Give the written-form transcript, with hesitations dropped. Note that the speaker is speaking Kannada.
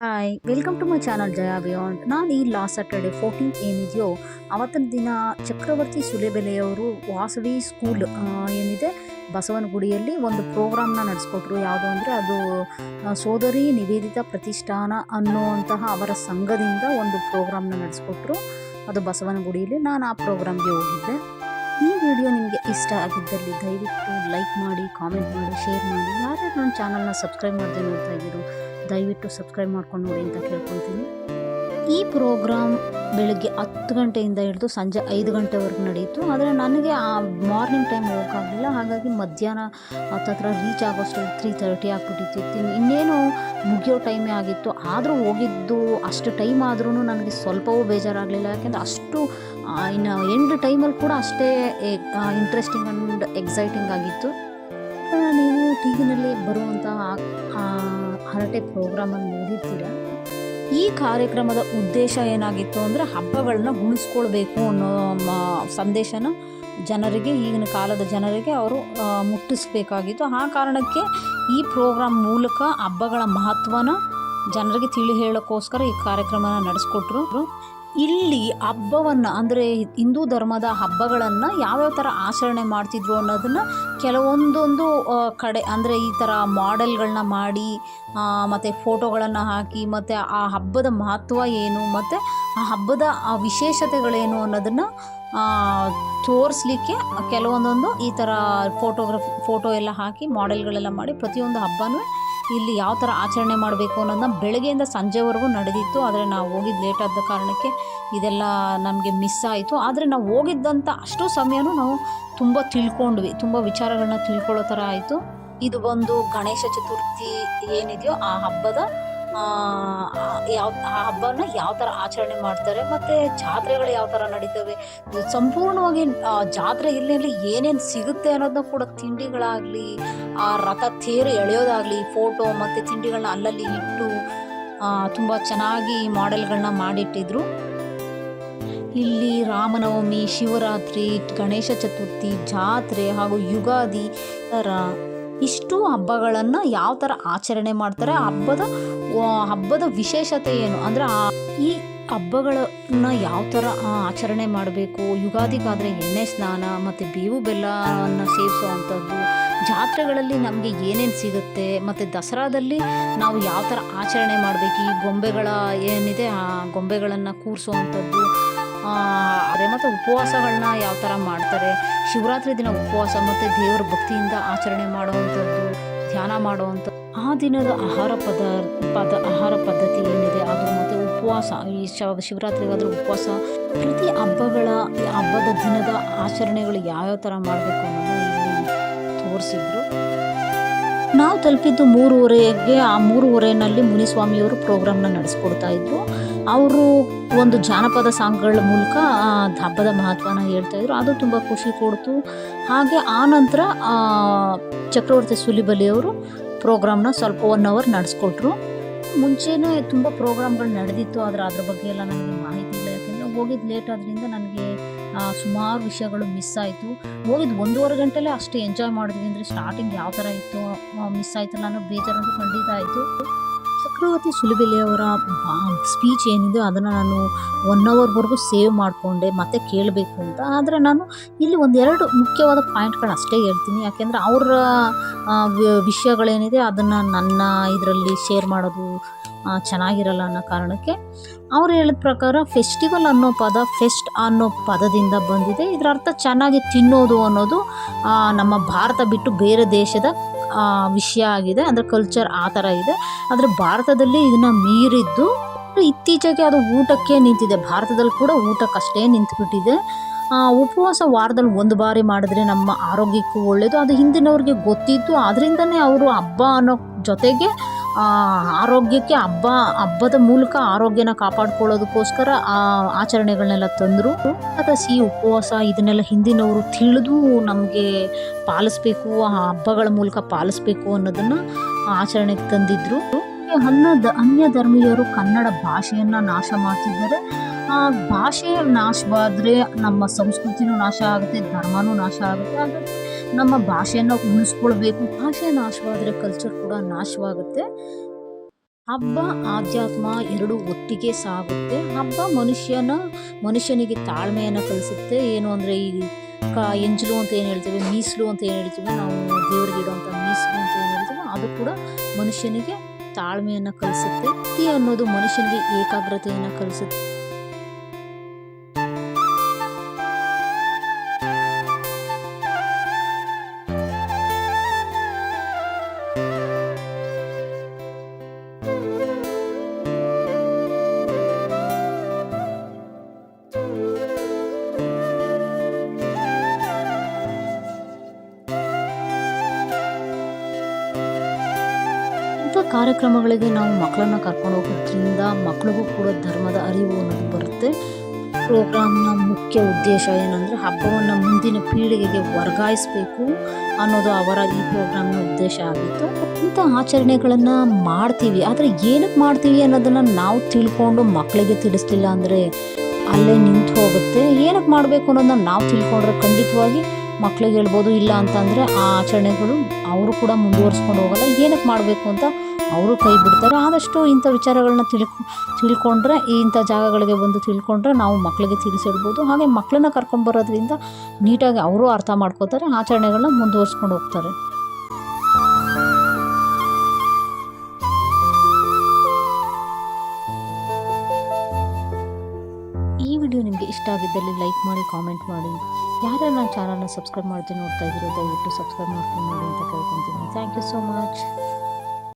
Hi welcome to my channel Jaya beyond. ನಾನು ಈ ಲಾಸ್ಟ್ ಸ್ಯಾಟರ್ಡೆ 14th ಏನಿದೆಯೋ ಅವತ್ತಿನ ದಿನ ಚಕ್ರವರ್ತಿ ಸುಲೇಬೆಲೆಯವರು ವಾಸವಿ ಸ್ಕೂಲ್ ಏನಿದೆ ಬಸವನಗುಡಿಯಲ್ಲಿ ಒಂದು ಪ್ರೋಗ್ರಾಮ್ನ ನಡೆಸ್ಕೊಟ್ರು. ಯಾವುದು ಅಂದರೆ ಅದು ಸೋದರಿ ನಿವೇದಿತಾ ಪ್ರತಿಷ್ಠಾನ ಅನ್ನುವಂತಹ ಅವರ ಸಂಘದಿಂದ ಒಂದು ಪ್ರೋಗ್ರಾಮ್ನ ನಡೆಸ್ಕೊಟ್ರು. ಅದು ಬಸವನಗುಡಿಯಲ್ಲಿ. ನಾನು ಆ ಪ್ರೋಗ್ರಾಮ್ಗೆ ಹೋಗಿದ್ದೆ. ಈ ವಿಡಿಯೋ ನಿಮಗೆ ಇಷ್ಟ ಆಗಿದ್ದಲ್ಲಿ ದಯವಿಟ್ಟು ಲೈಕ್ ಮಾಡಿ, ಕಾಮೆಂಟ್ ಮಾಡಿ, ಶೇರ್ ಮಾಡಿ. ಯಾರ್ಯಾರು ನನ್ನ ಚಾನಲ್ನ ಸಬ್ಸ್ಕ್ರೈಬ್ ಮಾಡದೆ ನೋಡ್ತಾ ಇದ್ದೀರೋ ದಯವಿಟ್ಟು ಸಬ್ಸ್ಕ್ರೈಬ್ ಮಾಡ್ಕೊಂಡು ನೋಡಿ ಅಂತ ಕೇಳ್ಕೊಳ್ತೀನಿ. ಈ ಪ್ರೋಗ್ರಾಮ್ ಬೆಳಗ್ಗೆ 10 ಗಂಟೆಯಿಂದ ಹಿಡಿದು ಸಂಜೆ 5 ಗಂಟೆವರೆಗೂ ನಡೆಯಿತು. ಆದರೆ ನನಗೆ ಆ ಮಾರ್ನಿಂಗ್ ಟೈಮ್ ಹೋಗೋಕ್ಕಾಗಲಿಲ್ಲ. ಹಾಗಾಗಿ ಮಧ್ಯಾಹ್ನ ಹತ್ತತ್ರ ರೀಚ್ ಆಗೋಷ್ಟು 3:30 ಆಗ್ಬಿಟ್ಟಿತ್ತು. ಇನ್ನೇನು ಮುಗಿಯೋ ಟೈಮೇ ಆಗಿತ್ತು. ಆದರೂ ಹೋಗಿದ್ದು ಅಷ್ಟು ಟೈಮ್ ಆದ್ರೂ ನನಗೆ ಸ್ವಲ್ಪವೂ ಬೇಜಾರಾಗಲಿಲ್ಲ. ಯಾಕೆಂದರೆ ಅಷ್ಟು ಇನ್ನು ಎಂಡ್ ಟೈಮಲ್ಲಿ ಕೂಡ ಅಷ್ಟೇ ಇಂಟ್ರೆಸ್ಟಿಂಗ್ ಆ್ಯಂಡ್ ಎಕ್ಸೈಟಿಂಗ್ ಆಗಿತ್ತು. ನೀವು ಟಿ ವಿನಲ್ಲಿ ಬರುವಂತಹ ಹರಟೆ ಪ್ರೋಗ್ರಾಮನ್ನು ನೋಡಿರ್ತೀರ. ಈ ಕಾರ್ಯಕ್ರಮದ ಉದ್ದೇಶ ಏನಾಗಿತ್ತು ಅಂದರೆ ಹಬ್ಬಗಳನ್ನ ಉಳಿಸ್ಕೊಳ್ಬೇಕು ಅನ್ನೋ ಸಂದೇಶನ ಜನರಿಗೆ, ಈಗಿನ ಕಾಲದ ಜನರಿಗೆ ಅವರು ಮುಟ್ಟಿಸ್ಬೇಕಾಗಿತ್ತು. ಆ ಕಾರಣಕ್ಕೆ ಈ ಪ್ರೋಗ್ರಾಮ್ ಮೂಲಕ ಹಬ್ಬಗಳ ಮಹತ್ವನ ಜನರಿಗೆ ತಿಳಿ ಹೇಳೋಕ್ಕೋಸ್ಕರ ಈ ಕಾರ್ಯಕ್ರಮನ ನಡೆಸ್ಕೊಟ್ರು. ಇಲ್ಲಿ ಹಬ್ಬವನ್ನು ಅಂದರೆ ಹಿಂದೂ ಧರ್ಮದ ಹಬ್ಬಗಳನ್ನು ಯಾವ್ಯಾವ ಥರ ಆಚರಣೆ ಮಾಡ್ತಿದ್ರು ಅನ್ನೋದನ್ನು ಕೆಲವೊಂದೊಂದು ಕಡೆ ಅಂದರೆ ಈ ಥರ ಮಾಡೆಲ್ಗಳನ್ನ ಮಾಡಿ ಮತ್ತು ಫೋಟೋಗಳನ್ನು ಹಾಕಿ ಮತ್ತು ಆ ಹಬ್ಬದ ಮಹತ್ವ ಏನು ಮತ್ತು ಆ ಹಬ್ಬದ ವಿಶೇಷತೆಗಳೇನು ಅನ್ನೋದನ್ನು ತೋರಿಸ್ಲಿಕ್ಕೆ ಕೆಲವೊಂದೊಂದು ಈ ಥರ ಫೋಟೋ ಎಲ್ಲ ಹಾಕಿ ಮಾಡೆಲ್ಗಳೆಲ್ಲ ಮಾಡಿ ಪ್ರತಿಯೊಂದು ಹಬ್ಬನೂ ಇಲ್ಲಿ ಯಾವ ಥರ ಆಚರಣೆ ಮಾಡಬೇಕು ಅನ್ನೋದನ್ನ ಬೆಳಗ್ಗೆಯಿಂದ ಸಂಜೆವರೆಗೂ ನಡೆದಿತ್ತು. ಆದರೆ ನಾವು ಹೋಗಿದ್ದು ಲೇಟ್ ಆದ ಕಾರಣಕ್ಕೆ ಇದೆಲ್ಲ ನಮಗೆ ಮಿಸ್ ಆಯಿತು. ಆದರೆ ನಾವು ಹೋಗಿದ್ದಂಥ ಅಷ್ಟು ಸಮಯನೂ ನಾವು ತುಂಬ ತಿಳ್ಕೊಂಡ್ವಿ, ತುಂಬ ವಿಚಾರಗಳನ್ನ ತಿಳ್ಕೊಳ್ಳೋ ಥರ ಆಯಿತು. ಇದು ಒಂದು ಗಣೇಶ ಚತುರ್ಥಿ ಏನಿದೆಯೋ ಆ ಹಬ್ಬದ ಆ ಹಬ್ಬನ ಯಾವ ಥರ ಆಚರಣೆ ಮಾಡ್ತಾರೆ ಮತ್ತು ಜಾತ್ರೆಗಳು ಯಾವ ಥರ ನಡೀತವೆ, ಸಂಪೂರ್ಣವಾಗಿ ಜಾತ್ರೆ ಇಲ್ಲಿ ಏನೇನು ಸಿಗುತ್ತೆ ಅನ್ನೋದನ್ನ ಕೂಡ, ತಿಂಡಿಗಳಾಗಲಿ, ಆ ರಥ ತೇರು ಎಳೆಯೋದಾಗಲಿ, ಫೋಟೋ ಮತ್ತು ತಿಂಡಿಗಳನ್ನ ಅಲ್ಲಲ್ಲಿ ಇಟ್ಟು ತುಂಬ ಚೆನ್ನಾಗಿ ಮಾಡೆಲ್ಗಳನ್ನ ಮಾಡಿಟ್ಟಿದ್ರು. ಇಲ್ಲಿ ರಾಮನವಮಿ, ಶಿವರಾತ್ರಿ, ಗಣೇಶ ಚತುರ್ಥಿ, ಜಾತ್ರೆ ಹಾಗೂ ಯುಗಾದಿ ಇಷ್ಟು ಹಬ್ಬಗಳನ್ನು ಯಾವ ಥರ ಆಚರಣೆ ಮಾಡ್ತಾರೆ, ಹಬ್ಬದ ವಿಶೇಷತೆ ಏನು ಅಂದರೆ ಈ ಹಬ್ಬಗಳನ್ನು ಯಾವ ಥರ ಆಚರಣೆ ಮಾಡಬೇಕು. ಯುಗಾದಿಗಾದರೆ ಎಣ್ಣೆ ಸ್ನಾನ ಮತ್ತು ಬೇವು ಬೆಲ್ಲವನ್ನು ಸೇವಿಸೋವಂಥದ್ದು, ಜಾತ್ರೆಗಳಲ್ಲಿ ನಮಗೆ ಏನೇನು ಸಿಗುತ್ತೆ, ಮತ್ತು ದಸರಾದಲ್ಲಿ ನಾವು ಯಾವ ಥರ ಆಚರಣೆ ಮಾಡಬೇಕು, ಈ ಗೊಂಬೆಗಳ ಏನಿದೆ ಆ ಗೊಂಬೆಗಳನ್ನು ಕೂರಿಸೋವಂಥದ್ದು, ಮತ್ತು ಉಪವಾಸಗಳನ್ನ ಯಾವ ಥರ ಮಾಡ್ತಾರೆ, ಶಿವರಾತ್ರಿ ದಿನ ಉಪವಾಸ ಮತ್ತು ದೇವರ ಭಕ್ತಿಯಿಂದ ಆಚರಣೆ ಮಾಡುವಂಥದ್ದು, ಧ್ಯಾನ ಮಾಡುವಂಥದ್ದು, ಆ ದಿನದ ಆಹಾರ ಪದ್ಧತಿ ಏನಿದೆ ಅದು, ಮತ್ತು ಉಪವಾಸ, ಈ ಶಿವರಾತ್ರಿಗಾದರೂ ಉಪವಾಸ, ಪ್ರತಿ ಹಬ್ಬದ ದಿನದ ಆಚರಣೆಗಳು ಯಾವ್ಯಾವ ಥರ ಮಾಡಬೇಕು ಅನ್ನೋದನ್ನ ಇಲ್ಲಿ ತೋರಿಸಿದ್ರು. ನಾವು ತಲುಪಿದ್ದು 3:30ಗೆ. ಆ 3:30ನಲ್ಲಿ ಮುನಿಸ್ವಾಮಿಯವರು ಪ್ರೋಗ್ರಾಮ್ನ ನಡೆಸ್ಕೊಡ್ತಾ ಇದ್ರು. ಅವರು ಒಂದು ಜಾನಪದ ಸಾಂಗ್ಗಳ ಮೂಲಕ ಹಬ್ಬದ ಮಹತ್ವನ ಹೇಳ್ತಾಯಿದ್ರು. ಅದು ತುಂಬ ಖುಷಿ ಕೊಡ್ತು. ಹಾಗೆ ಆ ನಂತರ ಚಕ್ರವರ್ತಿ ಸುಲಿಬೆಲೆಯವರು ಪ್ರೋಗ್ರಾಮ್ನ ಸ್ವಲ್ಪ 1 hour ನಡೆಸ್ಕೊಟ್ರು. ಮುಂಚೆನೇ ತುಂಬ ಪ್ರೋಗ್ರಾಮ್ಗಳು ನಡೆದಿತ್ತು, ಆದರೆ ಅದ್ರ ಬಗ್ಗೆ ಎಲ್ಲ ನನಗೆ ಮಾಹಿತಿ ಇಲ್ಲ. ಯಾಕೆಂದರೆ ಹೋಗಿದ್ದು ಲೇಟ್ ಆದ್ದರಿಂದ ನನಗೆ ಸುಮಾರು ವಿಷಯಗಳು ಮಿಸ್ ಆಯಿತು. ಹೋಗಿದ್ದು 1.5 ಗಂಟೆಲೇ ಅಷ್ಟು ಎಂಜಾಯ್ ಮಾಡಿದ್ವಿ. ಅಂದರೆ ಸ್ಟಾರ್ಟಿಂಗ್ ಯಾವ ಥರ ಇತ್ತು ಮಿಸ್ ಆಯಿತಲ್ಲ ಅನ್ನೋ ಬೇಜಾರಂತೂ ಖಂಡಿತ ಆಯಿತು. ಚಕ್ರವರ್ತಿ ಸುಲಿಬೆಲೆಯವರ ಸ್ಪೀಚ್ ಏನಿದೆ ಅದನ್ನು ನಾನು 1 hourವರೆಗೂ ಸೇವ್ ಮಾಡಿಕೊಂಡೆ ಮತ್ತೆ ಕೇಳಬೇಕು ಅಂತ. ಆದರೆ ನಾನು ಇಲ್ಲಿ 1-2 ಮುಖ್ಯವಾದ ಪಾಯಿಂಟ್ಗಳು ಅಷ್ಟೇ ಹೇಳ್ತೀನಿ. ಯಾಕೆಂದರೆ ಅವರ ವಿಷಯಗಳೇನಿದೆ ಅದನ್ನು ನನ್ನ ಇದರಲ್ಲಿ ಶೇರ್ ಮಾಡೋದು ಚೆನ್ನಾಗಿರಲ್ಲ ಅನ್ನೋ ಕಾರಣಕ್ಕೆ. ಅವ್ರು ಹೇಳಿದ ಪ್ರಕಾರ ಫೆಸ್ಟಿವಲ್ ಅನ್ನೋ ಪದ ಫೆಸ್ಟ್ ಅನ್ನೋ ಪದದಿಂದ ಬಂದಿದೆ. ಇದರ ಅರ್ಥ ಚೆನ್ನಾಗಿ ತಿನ್ನೋದು ಅನ್ನೋದು ನಮ್ಮ ಭಾರತ ಬಿಟ್ಟು ಬೇರೆ ದೇಶದ ವಿಷಯ ಆಗಿದೆ. ಅಂದರೆ ಕಲ್ಚರ್ ಆ ಥರ ಇದೆ. ಆದರೆ ಭಾರತದಲ್ಲಿ ಇದನ್ನು ಮೀರಿದ್ದು ಇತ್ತೀಚೆಗೆ ಅದು ಊಟಕ್ಕೆ ನಿಂತಿದೆ. ಭಾರತದಲ್ಲಿ ಕೂಡ ಊಟಕ್ಕಷ್ಟೇ ನಿಂತುಬಿಟ್ಟಿದೆ. ಉಪವಾಸ ವಾರದಲ್ಲಿ 1 ಬಾರಿ ಮಾಡಿದ್ರೆ ನಮ್ಮ ಆರೋಗ್ಯಕ್ಕೂ ಒಳ್ಳೆಯದು. ಅದು ಹಿಂದಿನವ್ರಿಗೆ ಗೊತ್ತಿತ್ತು. ಅದರಿಂದನೇ ಅವರು ಹಬ್ಬ ಅನ್ನೋ ಜೊತೆಗೆ ಆರೋಗ್ಯಕ್ಕೆ ಹಬ್ಬದ ಮೂಲಕ ಆರೋಗ್ಯನ ಕಾಪಾಡ್ಕೊಳ್ಳೋದಕ್ಕೋಸ್ಕರ ಆಚರಣೆಗಳನ್ನೆಲ್ಲ ತಂದರು. ಸಿಹಿ ಉಪವಾಸ ಇದನ್ನೆಲ್ಲ ಹಿಂದಿನವರು ತಿಳಿದು ನಮಗೆ ಪಾಲಿಸ್ಬೇಕು, ಆ ಹಬ್ಬಗಳ ಮೂಲಕ ಪಾಲಿಸ್ಬೇಕು ಅನ್ನೋದನ್ನು ಆಚರಣೆಗೆ ತಂದಿದ್ರು. ಅನ್ಯ ಧರ್ಮೀಯರು ಕನ್ನಡ ಭಾಷೆಯನ್ನು ನಾಶ ಮಾಡ್ತಿದ್ದಾರೆ. ಆ ಭಾಷೆ ನಾಶವಾದರೆ ನಮ್ಮ ಸಂಸ್ಕೃತಿನೂ ನಾಶ ಆಗುತ್ತೆ, ಧರ್ಮನೂ ನಾಶ ಆಗುತ್ತೆ. ಹಾಗಾಗಿ ನಮ್ಮ ಭಾಷೆಯನ್ನು ಉಳಿಸ್ಕೊಳ್ಬೇಕು. ಭಾಷೆ ನಾಶವಾದರೆ ಕಲ್ಚರ್ ಕೂಡ ನಾಶವಾಗುತ್ತೆ. ಹಬ್ಬ, ಆಧ್ಯಾತ್ಮ ಎರಡು ಒಟ್ಟಿಗೆ ಸಾಗುತ್ತೆ. ಹಬ್ಬ ಮನುಷ್ಯನಿಗೆ ತಾಳ್ಮೆಯನ್ನು ಕಲಿಸುತ್ತೆ. ಏನು ಅಂದರೆ ಈ ಎಂಜಲು ಅಂತ ಏನು ಹೇಳ್ತೇವೆ, ಮೀಸಲು ಅಂತ ಏನು ಹೇಳ್ತೀವಿ, ನಾವು ದೇವರಿಗೆ ಇಡುವಂಥ ಮೀಸಲು ಅಂತ ಏನು ಹೇಳ್ತೀವಿ, ಅದು ಕೂಡ ಮನುಷ್ಯನಿಗೆ ತಾಳ್ಮೆಯನ್ನು ಕಲಿಸುತ್ತೆ. ಭಕ್ತಿ ಅನ್ನೋದು ಮನುಷ್ಯನಿಗೆ ಏಕಾಗ್ರತೆಯನ್ನು ಕಲಿಸುತ್ತೆ. ಇಂಥ ಕಾರ್ಯಕ್ರಮಗಳಿಗೆ ನಾವು ಮಕ್ಕಳನ್ನ ಕರ್ಕೊಂಡು ಹೋಗೋದ್ರಿಂದ ಮಕ್ಕಳಿಗೂ ಕೂಡ ಧರ್ಮದ ಅರಿವು ಅನ್ನೋದು ಬರುತ್ತೆ. ಪ್ರೋಗ್ರಾಮ್ನ ಮುಖ್ಯ ಉದ್ದೇಶ ಏನಂದರೆ ಹಬ್ಬವನ್ನು ಮುಂದಿನ ಪೀಳಿಗೆಗೆ ವರ್ಗಾಯಿಸಬೇಕು ಅನ್ನೋದು ಅವರ ಈ ಪ್ರೋಗ್ರಾಮ್ನ ಉದ್ದೇಶ ಆಗಿತ್ತು. ಇಂಥ ಆಚರಣೆಗಳನ್ನು ಮಾಡ್ತೀವಿ, ಆದರೆ ಏನಕ್ಕೆ ಮಾಡ್ತೀವಿ ಅನ್ನೋದನ್ನು ನಾವು ತಿಳ್ಕೊಂಡು ಮಕ್ಕಳಿಗೆ ತಿಳಿಸ್ಲಿಲ್ಲ ಅಂದರೆ ಅಲ್ಲೇ ನಿಂತು ಹೋಗುತ್ತೆ. ಏನಕ್ಕೆ ಮಾಡಬೇಕು ಅನ್ನೋದನ್ನ ನಾವು ತಿಳ್ಕೊಂಡ್ರೆ ಖಂಡಿತವಾಗಿ ಮಕ್ಳಿಗೆ ಹೇಳ್ಬೋದು. ಇಲ್ಲ ಅಂತಂದರೆ ಆ ಆಚರಣೆಗಳು ಅವರು ಕೂಡ ಮುಂದುವರಿಸ್ಕೊಂಡು ಹೋಗಲ್ಲ. ಏನಕ್ಕೆ ಮಾಡಬೇಕು ಅಂತ ಅವರು ಕೈ ಬಿಡ್ತಾರೆ. ಆದಷ್ಟು ಇಂಥ ವಿಚಾರಗಳನ್ನ ತಿಳ್ಕೊಂಡ್ರೆ, ಇಂಥ ಜಾಗಗಳಿಗೆ ಬಂದು ತಿಳ್ಕೊಂಡ್ರೆ ನಾವು ಮಕ್ಕಳಿಗೆ ತಿಳಿಸಿಡ್ಬೋದು. ಹಾಗೆ ಮಕ್ಕಳನ್ನ ಕರ್ಕೊಂಬರೋದ್ರಿಂದ ನೀಟಾಗಿ ಅವರು ಅರ್ಥ ಮಾಡ್ಕೋತಾರೆ, ಆಚರಣೆಗಳನ್ನ ಮುಂದುವರಿಸ್ಕೊಂಡು ಹೋಗ್ತಾರೆ. ಈ ವಿಡಿಯೋ ನಿಮಗೆ ಇಷ್ಟ ಆಗಿದ್ದಲ್ಲಿ ಲೈಕ್ ಮಾಡಿ, ಕಾಮೆಂಟ್ ಮಾಡಿ. ಯಾರ್ಯಾರು ನನ್ನ ಚಾನಲ್ನ ಸಬ್ಸ್ಕ್ರೈಬ್ ಮಾಡ್ತೀನಿ ನೋಡ್ತಾ ಇದ್ದೀರೋ ದಯವಿಟ್ಟು ಸಬ್ಸ್ಕ್ರೈಬ್ ಮಾಡ್ಕೊಂಡು ನೋಡಿ ಅಂತ ಕೇಳ್ಕೊತೀನಿ. Thank you so much.